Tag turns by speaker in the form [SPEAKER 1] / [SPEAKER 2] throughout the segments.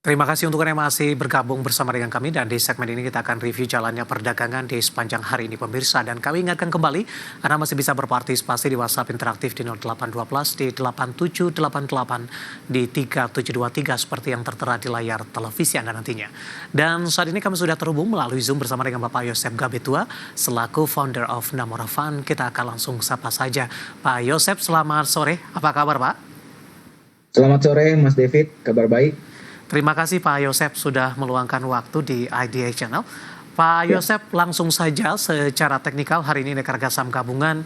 [SPEAKER 1] Terima kasih untuk Anda yang masih bergabung bersama dengan kami dan di segmen ini kita akan review jalannya perdagangan di sepanjang hari ini pemirsa dan kami ingatkan kembali Anda masih bisa berpartisipasi di WhatsApp interaktif di 0812 di 8788 di 3723 seperti yang tertera di layar televisi Anda nantinya. Dan saat ini kami sudah terhubung melalui Zoom bersama dengan Bapak Yosep Gabetua selaku founder of Namora Fund. Kita akan langsung sapa saja. Pak Yosep, selamat sore. Apa kabar Pak?
[SPEAKER 2] Selamat sore Mas David, kabar baik?
[SPEAKER 1] Terima kasih Pak Yosep sudah meluangkan waktu di IDA Channel. Pak
[SPEAKER 2] Ya.
[SPEAKER 1] Yosep, langsung saja secara teknikal hari ini indeks harga saham gabungan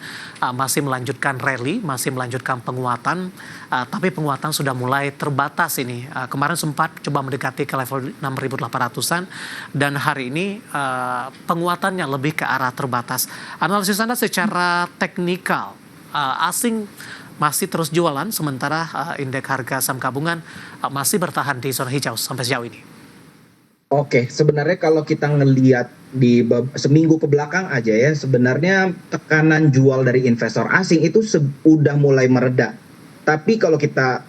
[SPEAKER 1] masih melanjutkan rally, masih melanjutkan penguatan, tapi penguatan sudah mulai terbatas ini. Kemarin sempat coba mendekati ke level 6.800-an dan hari ini penguatannya lebih ke arah terbatas. Analisis Anda secara teknikal, asing masih terus jualan, sementara indeks harga saham gabungan masih bertahan di zona hijau sampai sejauh ini.
[SPEAKER 2] Oke, sebenarnya kalau kita ngelihat di seminggu ke belakang aja ya, sebenarnya tekanan jual dari investor asing itu udah mulai mereda. Tapi kalau kita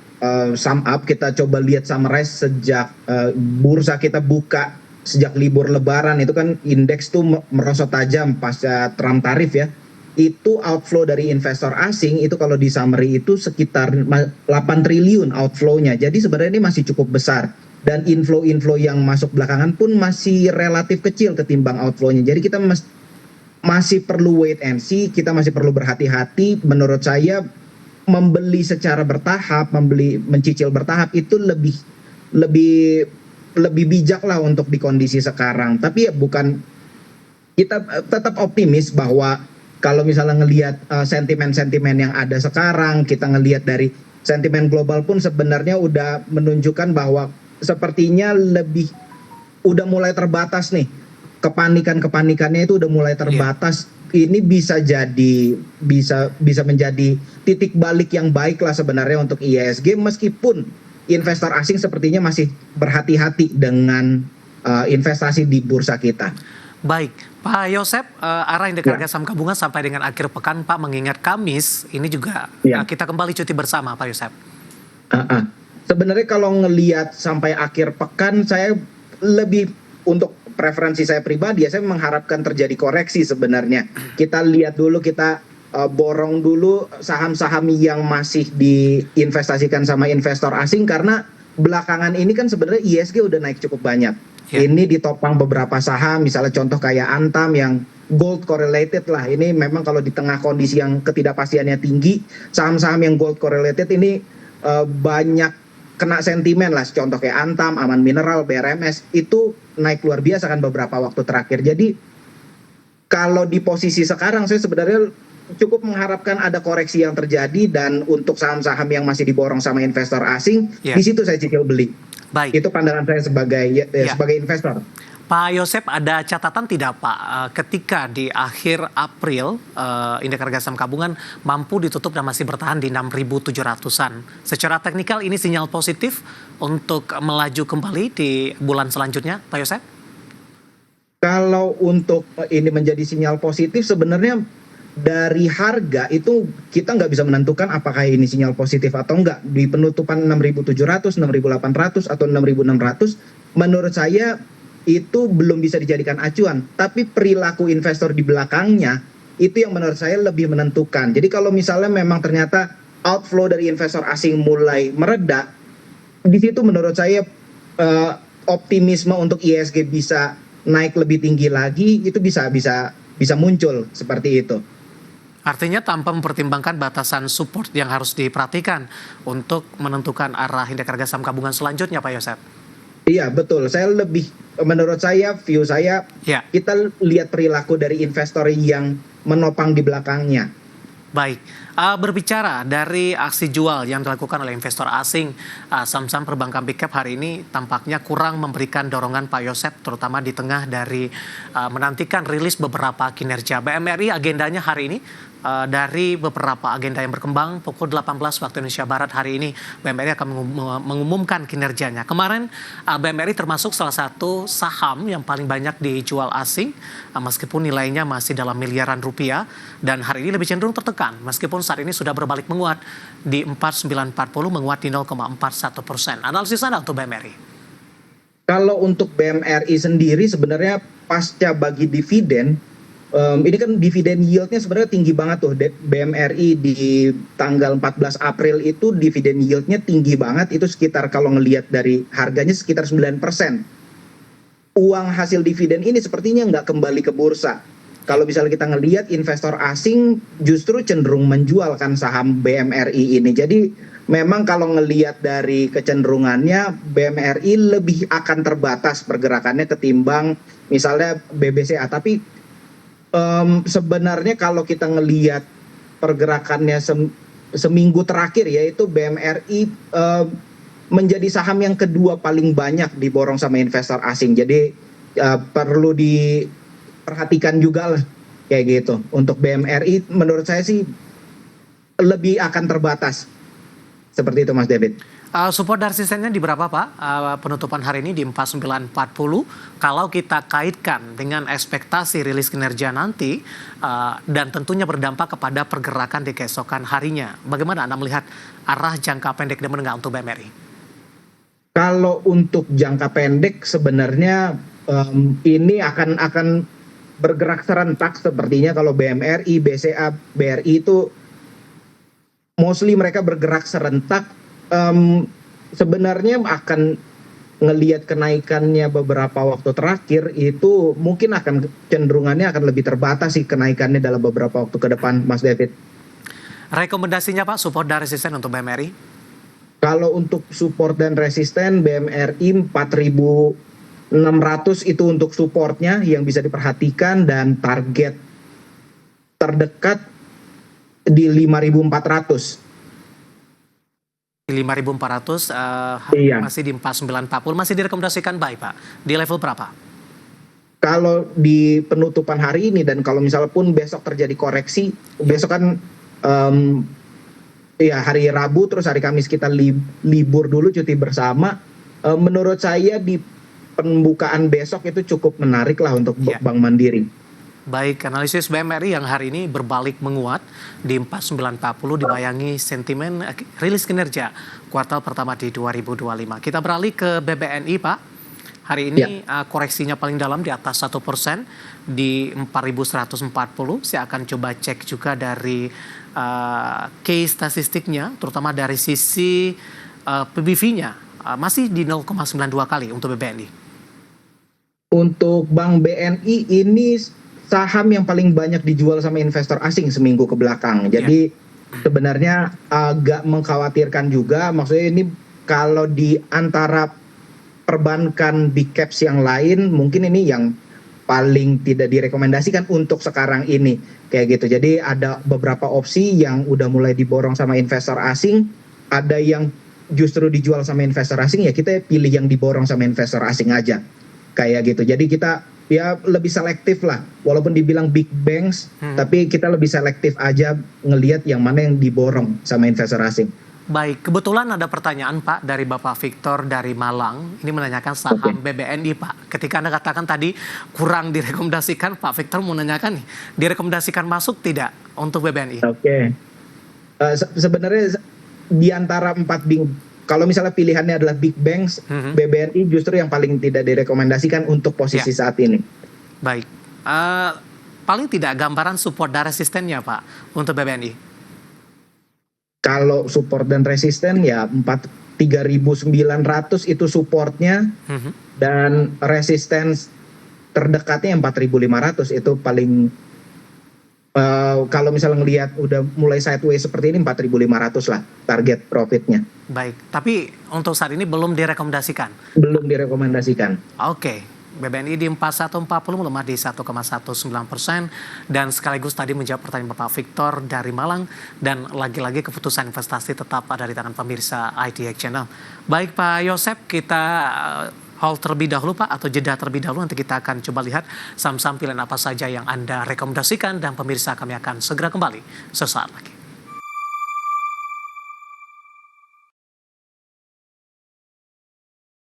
[SPEAKER 2] sum up, kita coba lihat summarize sejak bursa kita buka sejak libur Lebaran itu kan indeks tuh merosot tajam pasca Trump tarif ya. Itu outflow dari investor asing itu kalau di summary itu sekitar 8 triliun outflow-nya. Jadi sebenarnya ini masih cukup besar. Dan inflow-inflow yang masuk belakangan pun masih relatif kecil ketimbang outflow-nya. Jadi kita masih perlu wait and see, kita masih perlu berhati-hati. Menurut saya membeli secara bertahap, mencicil bertahap itu lebih bijak lah untuk di kondisi sekarang. Tapi ya kita tetap optimis bahwa kalau misalnya ngelihat sentimen-sentimen yang ada sekarang, kita ngelihat dari sentimen global pun sebenarnya udah menunjukkan bahwa sepertinya udah mulai terbatas nih. Kepanikannya itu udah mulai terbatas. Ini bisa menjadi titik balik yang baik lah sebenarnya untuk IHSG meskipun investor asing sepertinya masih berhati-hati dengan investasi di bursa kita.
[SPEAKER 1] Baik, Pak Yosep, arah indeks harga saham gabungan sampai dengan akhir pekan, Pak, mengingat Kamis ini juga kita kembali cuti bersama, Pak Yosep.
[SPEAKER 2] Sebenarnya kalau ngelihat sampai akhir pekan, saya lebih untuk preferensi saya pribadi, saya mengharapkan terjadi koreksi sebenarnya. Kita lihat dulu, kita borong dulu saham-saham yang masih diinvestasikan sama investor asing karena belakangan ini kan sebenarnya IHSG udah naik cukup banyak. Ini ditopang beberapa saham, misalnya contoh kayak Antam yang gold correlated lah. Ini memang kalau di tengah kondisi yang ketidakpastiannya tinggi, saham-saham yang gold correlated ini banyak kena sentimen lah. Contoh kayak Antam, Aman Mineral, BRMS itu naik luar biasa kan beberapa waktu terakhir. Jadi kalau di posisi sekarang saya sebenarnya cukup mengharapkan ada koreksi yang terjadi dan untuk saham-saham yang masih diborong sama investor asing, di situ saya cicil beli.
[SPEAKER 1] Baik.
[SPEAKER 2] Itu pandangan saya sebagai investor.
[SPEAKER 1] Pak Yosep, ada catatan tidak Pak ketika di akhir April indeks harga saham gabungan mampu ditutup dan masih bertahan di 6.700-an. Secara teknikal ini sinyal positif untuk melaju kembali di bulan selanjutnya, Pak Yosep?
[SPEAKER 2] Kalau untuk ini menjadi sinyal positif sebenarnya dari harga itu kita nggak bisa menentukan apakah ini sinyal positif atau enggak. Di penutupan 6.700, 6.800 atau 6.600 menurut saya itu belum bisa dijadikan acuan. Tapi perilaku investor di belakangnya itu yang menurut saya lebih menentukan. Jadi kalau misalnya memang ternyata outflow dari investor asing mulai mereda, di situ menurut saya optimisme untuk IHSG bisa naik lebih tinggi lagi itu bisa muncul seperti itu.
[SPEAKER 1] Artinya tanpa mempertimbangkan batasan support yang harus diperhatikan untuk menentukan arah indeks harga saham gabungan selanjutnya, Pak Yosep.
[SPEAKER 2] Iya betul, menurut saya, view saya, kita lihat perilaku dari investor yang menopang di belakangnya.
[SPEAKER 1] Baik, berbicara dari aksi jual yang dilakukan oleh investor asing, saham-saham perbankan big cap hari ini tampaknya kurang memberikan dorongan Pak Yosep, terutama di tengah dari menantikan rilis beberapa kinerja. BMRI agendanya hari ini dari beberapa agenda yang berkembang, pukul 18 waktu Indonesia Barat hari ini BMRI akan mengumumkan kinerjanya. Kemarin BMRI termasuk salah satu saham yang paling banyak dijual asing, meskipun nilainya masih dalam miliaran rupiah, dan hari ini lebih cenderung tertekan, meskipun saat ini sudah berbalik menguat di 4940, menguat di 0,41%. Analisis Anda untuk BMRI?
[SPEAKER 2] Kalau untuk BMRI sendiri sebenarnya pasca bagi dividen, ini kan dividen yieldnya sebenarnya tinggi banget tuh. BMRI di tanggal 14 April itu dividen yieldnya tinggi banget, itu sekitar kalau ngelihat dari harganya sekitar 9%. Uang hasil dividen ini sepertinya nggak kembali ke bursa. Kalau misalnya kita ngelihat investor asing justru cenderung menjual kan saham BMRI ini. Jadi memang kalau ngelihat dari kecenderungannya BMRI lebih akan terbatas pergerakannya ketimbang misalnya BBCA. Tapi sebenarnya kalau kita ngelihat pergerakannya seminggu terakhir yaitu BMRI menjadi saham yang kedua paling banyak diborong sama investor asing. Jadi perlu diperhatikan juga lah kayak gitu. Untuk BMRI menurut saya sih lebih akan terbatas. Seperti itu Mas David.
[SPEAKER 1] Support dan resistennya di berapa Pak? Penutupan hari ini di 4940. Kalau kita kaitkan dengan ekspektasi rilis kinerja nanti dan tentunya berdampak kepada pergerakan di keesokan harinya. Bagaimana Anda melihat arah jangka pendek dan menengah untuk BMRI?
[SPEAKER 2] Kalau untuk jangka pendek sebenarnya ini akan bergerak serentak sepertinya. Kalau BMRI, BCA, BRI itu mostly mereka bergerak serentak. Sebenarnya akan ngelihat kenaikannya beberapa waktu terakhir itu mungkin akan cenderungannya akan lebih terbatas sih kenaikannya dalam beberapa waktu ke depan, Mas David.
[SPEAKER 1] Rekomendasinya Pak, support dan resisten untuk BMRI?
[SPEAKER 2] Kalau untuk support dan resisten BMRI 4.600 itu untuk supportnya yang bisa diperhatikan dan target terdekat di 5.400.
[SPEAKER 1] 5.400
[SPEAKER 2] Iya.
[SPEAKER 1] masih di 4940 masih direkomendasikan buy Pak. Di level berapa?
[SPEAKER 2] Kalau di penutupan hari ini dan kalau misalnya pun besok terjadi koreksi, besok kan ya hari Rabu terus hari Kamis kita libur dulu cuti bersama. Menurut saya di pembukaan besok itu cukup menarik lah untuk Bank Mandiri.
[SPEAKER 1] Baik, analisis BMRI yang hari ini berbalik menguat di 4940 dibayangi sentimen rilis kinerja kuartal pertama di 2025. Kita beralih ke BBNI Pak. Hari ini koreksinya paling dalam di atas 1% di 4.140. Saya akan coba cek juga dari case statistiknya, terutama dari sisi PBV-nya masih di 0,92 kali untuk BBNI.
[SPEAKER 2] Untuk Bank BNI ini saham yang paling banyak dijual sama investor asing seminggu ke belakang. Jadi sebenarnya agak mengkhawatirkan juga. Maksudnya ini kalau di antara perbankan big caps yang lain mungkin ini yang paling tidak direkomendasikan untuk sekarang ini kayak gitu. Jadi ada beberapa opsi yang udah mulai diborong sama investor asing, ada yang justru dijual sama investor asing, ya kita pilih yang diborong sama investor asing aja kayak gitu. Jadi kita ya lebih selektif lah, walaupun dibilang big banks, tapi kita lebih selektif aja ngelihat yang mana yang diborong sama investor asing.
[SPEAKER 1] Baik, kebetulan ada pertanyaan Pak dari Bapak Victor dari Malang. Ini menanyakan saham BBNI Pak. Ketika Anda katakan tadi kurang direkomendasikan, Pak Victor mau menanyakan nih, direkomendasikan masuk tidak untuk BBNI?
[SPEAKER 2] Sebenarnya di antara 4 kalau misalnya pilihannya adalah big banks, BBNI justru yang paling tidak direkomendasikan untuk posisi saat ini.
[SPEAKER 1] Baik, paling tidak gambaran support dan resistennya Pak untuk BBNI?
[SPEAKER 2] Kalau support dan resisten ya 3.900 itu supportnya, dan resistance terdekatnya 4.500 itu paling. Kalau misalnya ngelihat udah mulai sideways seperti ini 4.500 lah target profitnya.
[SPEAKER 1] Baik, tapi untuk saat ini belum direkomendasikan?
[SPEAKER 2] Belum direkomendasikan.
[SPEAKER 1] Oke. BBNI di 4140 melemah di 1,19%, dan sekaligus tadi menjawab pertanyaan Bapak Victor dari Malang, dan lagi-lagi keputusan investasi tetap ada di tangan pemirsa IDX Channel. Baik Pak Yosep, kita hold terlebih dahulu Pak, atau jeda terlebih dahulu, nanti kita akan coba lihat saham-saham pilihan apa saja yang Anda rekomendasikan, dan pemirsa kami akan segera kembali sesaat lagi.